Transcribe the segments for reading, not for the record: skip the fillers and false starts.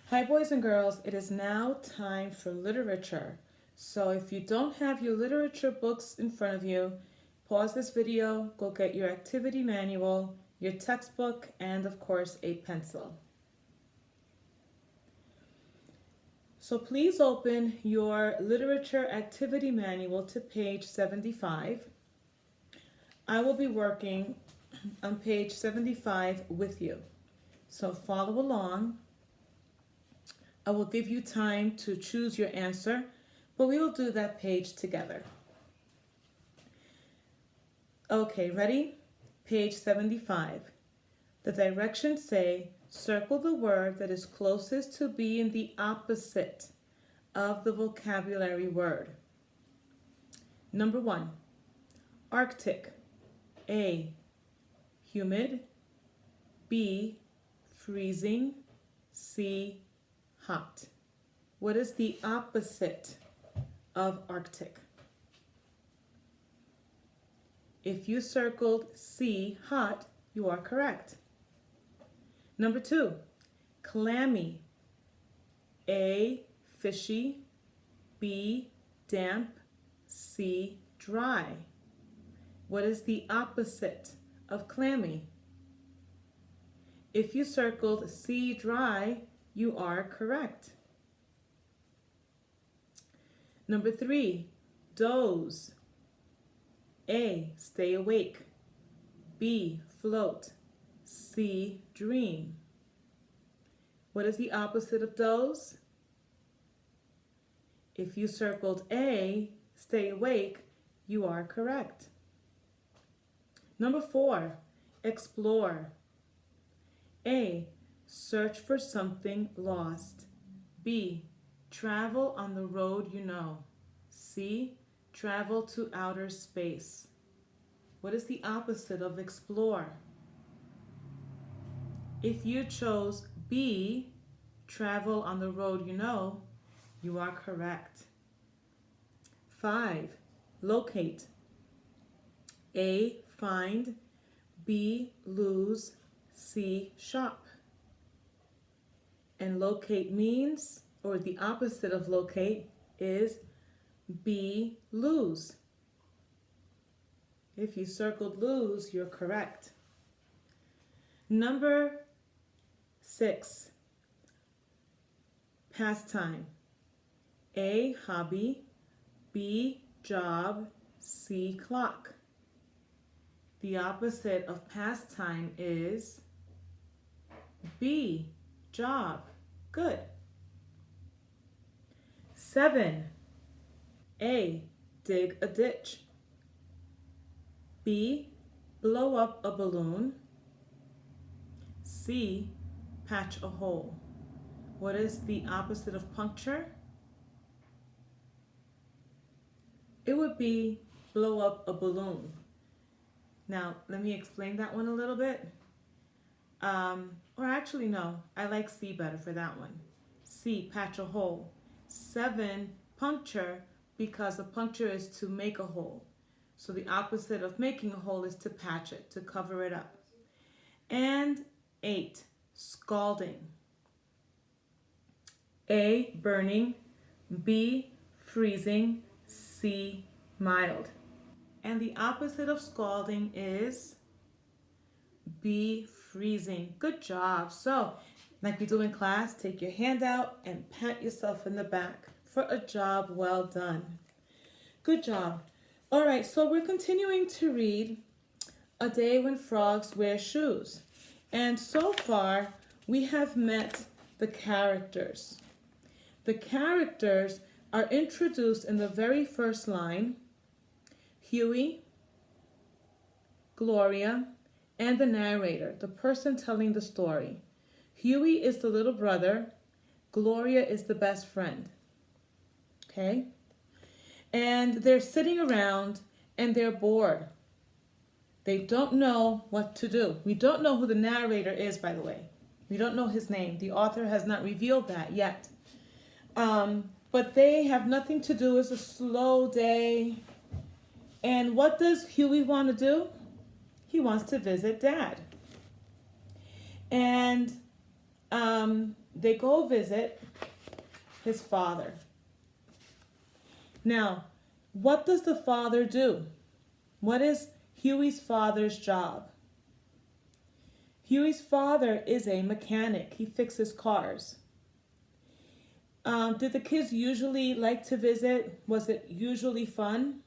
Hi, boys and girls. It is now time for literature. So if you don't have your literature books in front of you, pause this video, go get your activity manual, your textbook, and of course, a pencil. So please open your literature activity manual to page 75. I will be working on page 75 with you. So follow along. I will give you time to choose your answer, but we will do that page together. Okay, ready? Page 75. The directions say, circle the word that is closest to being the opposite of the vocabulary word. Number 1, Arctic. A, humid. B, freezing. C, hot. What is the opposite of Arctic? If you circled C, hot, you are correct. Number 2, clammy. A, fishy. B, damp. C, dry. What is the opposite of clammy? If you circled C, dry, you are correct. Number 3, doze. A, stay awake. B, float. C, dream. What is the opposite of doze? If you circled A, stay awake, you are correct. Number 4, explore. A, search for something lost. B, travel on the road you know. C, travel to outer space. What is the opposite of explore? If you chose B, travel on the road you know, you are correct. 5, locate. A, find. B, lose. C, shop. And locate means, or the opposite of locate is B, lose. If you circled lose, you're correct. Number 6, pastime. A, hobby. B, job. C, clock. The opposite of pastime is B, job. Good. 7, A, dig a ditch. B, blow up a balloon. C, patch a hole. What is the opposite of puncture? It would be blow up a balloon. Now, let me explain that one a little bit. Or actually, no, I like C better for that one. C, patch a hole. 7, puncture, because a puncture is to make a hole. So the opposite of making a hole is to patch it, to cover it up. And 8, scalding. A, burning. B, freezing. C, mild. And the opposite of scalding is B, freezing. Good job. So, like we do in class, take your hand out and pat yourself in the back for a job well done. Good job. All right, so we're continuing to read A Day When Frogs Wear Shoes. And so far, we have met the characters. The characters are introduced in the very first line: Huey, Gloria, and the narrator, the person telling the story. Huey is the little brother. Gloria is the best friend. Okay? And they're sitting around and they're bored. They don't know what to do. We don't know who the narrator is, by the way. We don't know his name. The author has not revealed that yet. But they have nothing to do. It's a slow day. And what does Huey want to do? He wants to visit Dad. And they go visit his father. Now, what does the father do? What is Huey's father's job? Huey's father is a mechanic. He fixes cars. Did the kids usually like to visit? Was it usually fun?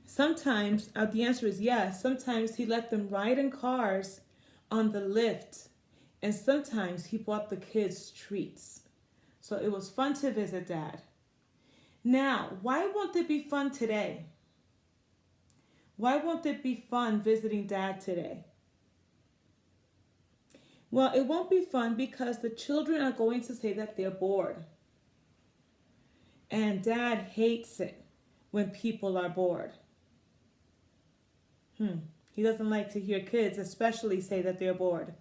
Sometimes, the answer is yes. Sometimes he let them ride in cars on the lift. And sometimes he bought the kids treats. So it was fun to visit Dad. Now, why won't it be fun today? Why won't it be fun visiting Dad today? Well, it won't be fun because the children are going to say that they're bored. And Dad hates it when people are bored. He doesn't like to hear kids especially say that they're bored.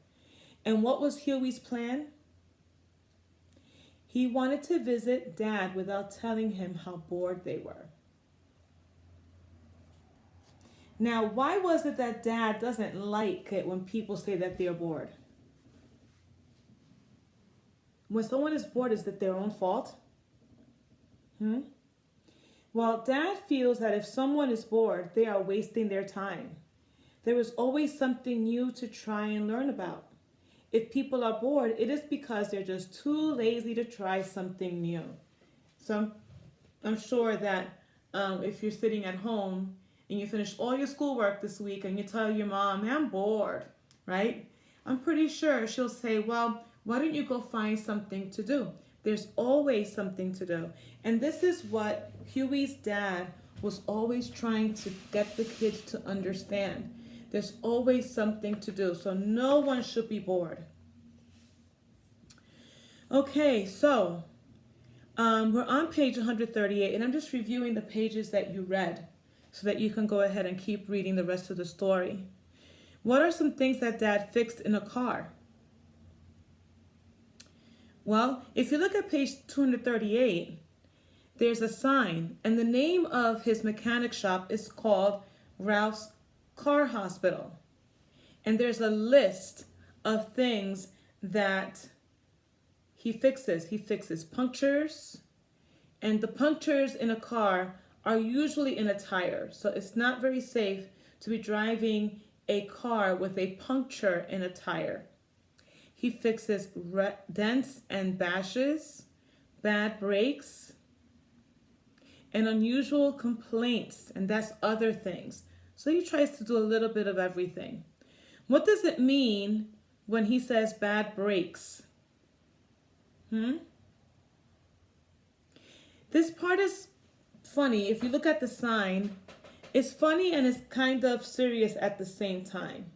And what was Huey's plan? He wanted to visit Dad without telling him how bored they were. Now, why was it that Dad doesn't like it when people say that they're bored? When someone is bored, is it their own fault? Well, Dad feels that if someone is bored, they are wasting their time. There is always something new to try and learn about. If people are bored, it is because they're just too lazy to try something new. So I'm sure that if you're sitting at home and you finish all your schoolwork this week and you tell your mom, I'm bored, right? I'm pretty sure she'll say, well, why don't you go find something to do? There's always something to do. And this is what Huey's dad was always trying to get the kids to understand. There's always something to do, so no one should be bored. Okay, so we're on page 138, and I'm just reviewing the pages that you read so that you can go ahead and keep reading the rest of the story. What are some things that Dad fixed in a car? Well, if you look at page 238, there's a sign, and the name of his mechanic shop is called Ralph's Car Hospital. And there's a list of things that he fixes. He fixes punctures, and the punctures in a car are usually in a tire. So it's not very safe to be driving a car with a puncture in a tire. He fixes dents and bashes, bad brakes, and unusual complaints, and that's other things. So he tries to do a little bit of everything. What does it mean when he says bad brakes? This part is funny. If you look at the sign, it's funny and it's kind of serious at the same time.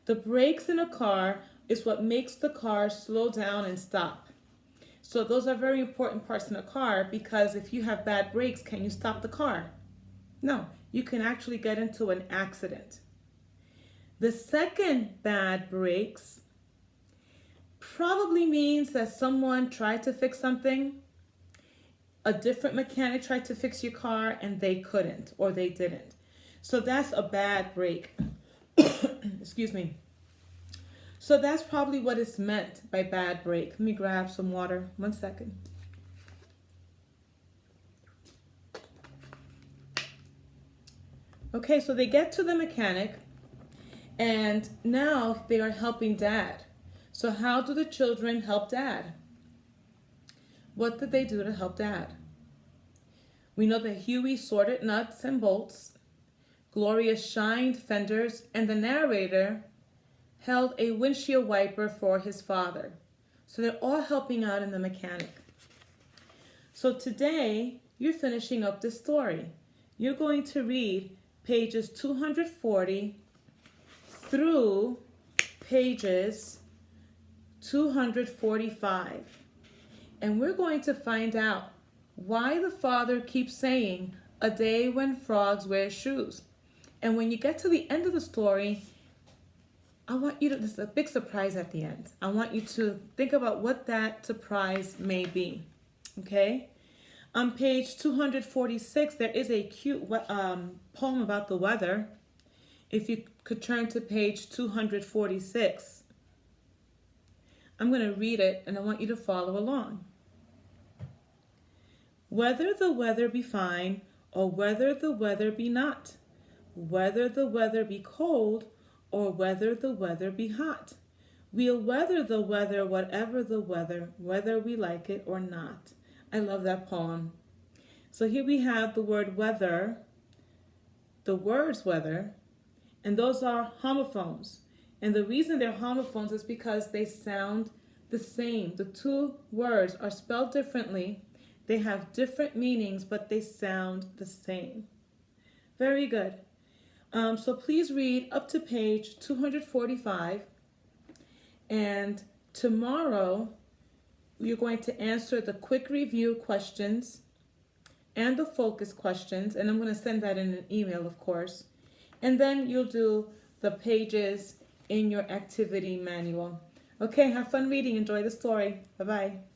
The brakes in a car is what makes the car slow down and stop. So those are very important parts in a car, because if you have bad brakes, can you stop the car? No, you can actually get into an accident. The second bad brakes probably means that someone tried to fix something. A different mechanic tried to fix your car and they couldn't, or they didn't. So that's a bad brake. Excuse me. So that's probably what is meant by bad brake. Let me grab some water. 1 second. Okay, so they get to the mechanic, and now they are helping Dad. So how do the children help Dad? What did they do to help Dad? We know that Huey sorted nuts and bolts, Gloria shined fenders, and the narrator held a windshield wiper for his father. So they're all helping out in the mechanic. So today, you're finishing up this story. You're going to read pages 240 through pages 245. And we're going to find out why the father keeps saying, a day when frogs wear shoes. And when you get to the end of the story, I want you to, this is a big surprise at the end. I want you to think about what that surprise may be. Okay? On page 246, there is a cute poem about the weather. If you could turn to page 246. I'm going to read it and I want you to follow along. Whether the weather be fine or whether the weather be not, whether the weather be cold or whether the weather be hot, we'll weather the weather, whatever the weather, whether we like it or not. I love that poem. So here we have the word weather, the words weather, and those are homophones. And the reason they're homophones is because they sound the same. The two words are spelled differently. They have different meanings, but they sound the same. Very good. So please read up to page 245. And tomorrow, you're going to answer the quick review questions and the focus questions. And I'm going to send that in an email, of course. And then you'll do the pages in your activity manual. Okay, have fun reading. Enjoy the story. Bye-bye.